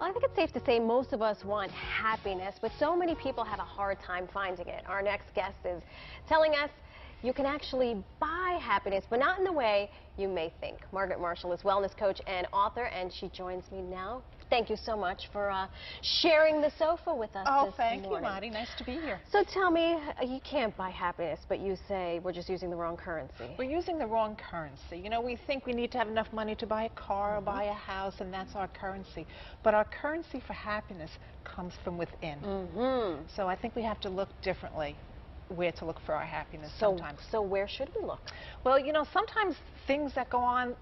Well, I think it's safe to say most of us want happiness, but so many people have a hard time finding it. Our next guest is telling us you can actually buy happiness, but not in the way you may think. Margaret Marshall is wellness coach and author, and she joins me now. Thank you so much for sharing the sofa with us this morning. Oh, thank you, Marty. Nice to be here. So tell me, you can't buy happiness, but you say we're just using the wrong currency. We're using the wrong currency. You know, we think we need to have enough money to buy a car or buy a house, and that's our currency. But our currency for happiness comes from within. So I think we have to look differently where to look for our happiness sometimes. So where should we look? Well, you know, sometimes things that go on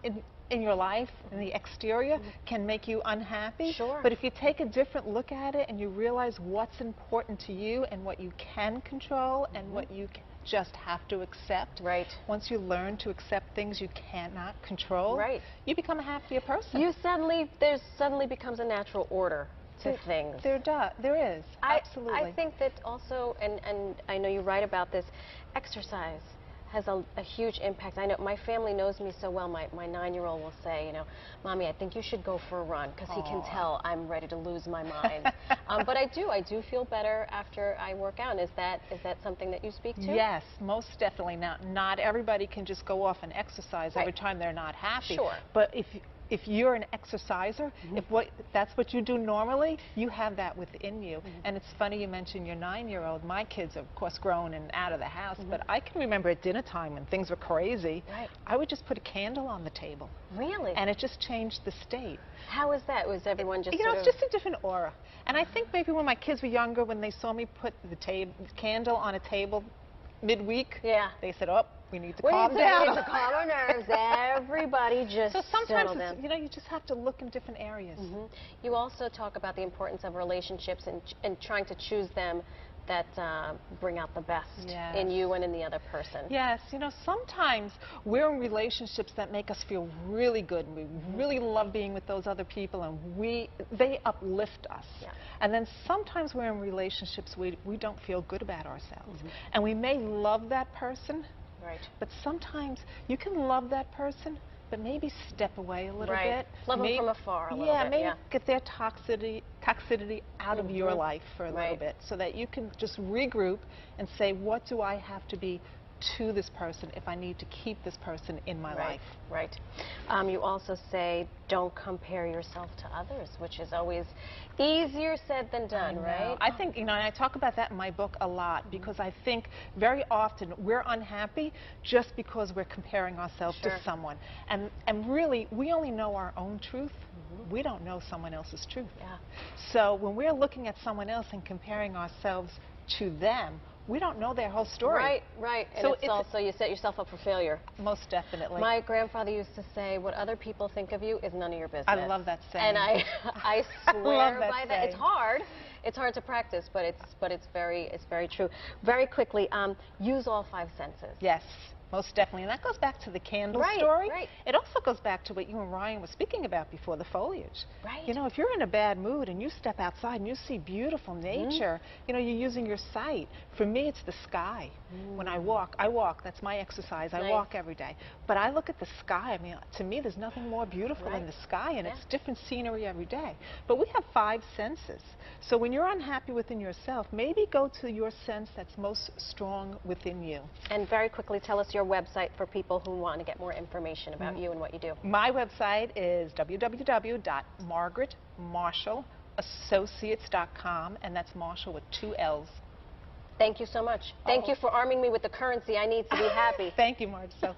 in your life, in the exterior, can make you unhappy. Sure. But if you take a different look at it and you realize what's important to you and what you can control and what you just have to accept. Right. Once you learn to accept things you cannot control, you become a happier person. There suddenly becomes a natural order to things. There is. Absolutely. I think that also, and I know you write about this, exercise has a huge impact. I know my family knows me so well. My 9-year-old will say, you know, Mommy, I think you should go for a run, because he can tell I'm ready to lose my mind. But I do feel better after I work out. Is that something that you speak to? Yes, most definitely. Now, not everybody can just go off and exercise every time they're not happy. Sure. But if you're an exerciser, if that's what you do normally, you have that within you. And it's funny you mentioned your 9-year-old. My kids are, of course, grown and out of the house, but I can remember at dinner time when things were crazy, I would just put a candle on the table. Really? And it just changed the state. How was that? Was everyone just it's just a different aura. And I think maybe when my kids were younger, when they saw me put the candle on a table midweek, they said, oh, we need to calm down. We need to calm our nerves. Everybody just sometimes you know, you just have to look in different areas. You also talk about the importance of relationships and trying to choose them that bring out the best in you and in the other person. Yes, you know, sometimes we're in relationships that make us feel really good, and we really love being with those other people, and they uplift us. And then sometimes we're in relationships we don't feel good about ourselves. And we may love that person, but sometimes you can love that person, but maybe step away a little bit. Love them from afar a little bit. Maybe get their toxicity out of your life for a little bit, so that you can just regroup and say, what do I have to be to this person if I need to keep this person in my life? You also say don't compare yourself to others, which is always easier said than done, right? I think, you know, and I talk about that in my book a lot, because I think very often we're unhappy just because we're comparing ourselves to someone. And really, we only know our own truth. We don't know someone else's truth. So when we're looking at someone else and comparing ourselves to them, we don't know their whole story. And so it's also, you set yourself up for failure. Most definitely. My grandfather used to say, what other people think of you is none of your business. I love that saying. And I swear by that. It's hard. It's hard to practice, but it's very true. Very quickly, use all 5 senses. Yes. Most definitely. And that goes back to the candle story. It also goes back to what you and Ryan were speaking about before, the foliage. You know, if you're in a bad mood and you step outside and you see beautiful nature, you know, you're using your sight. For me, it's the sky. When I walk, that's my exercise. I walk every day. But I look at the sky. I mean, to me, there's nothing more beautiful than the sky, and it's different scenery every day. But we have 5 senses. So when you're unhappy within yourself, maybe go to your sense that's most strong within you. And very quickly, tell us your website for people who want to get more information about you and what you do. My website is www.margaretmarshallassociates.com, and that's Marshall with 2 L's. Thank you so much. Thank you for arming me with the currency I need to be happy. Thank you, Marshall.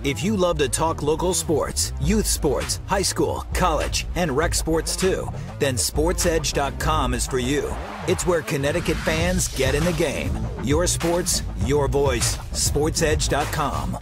If you love to talk local sports, youth sports, high school, college, and rec sports too, then SportsEdge.com is for you. It's where Connecticut fans get in the game. Your sports, your voice. SportsEdge.com.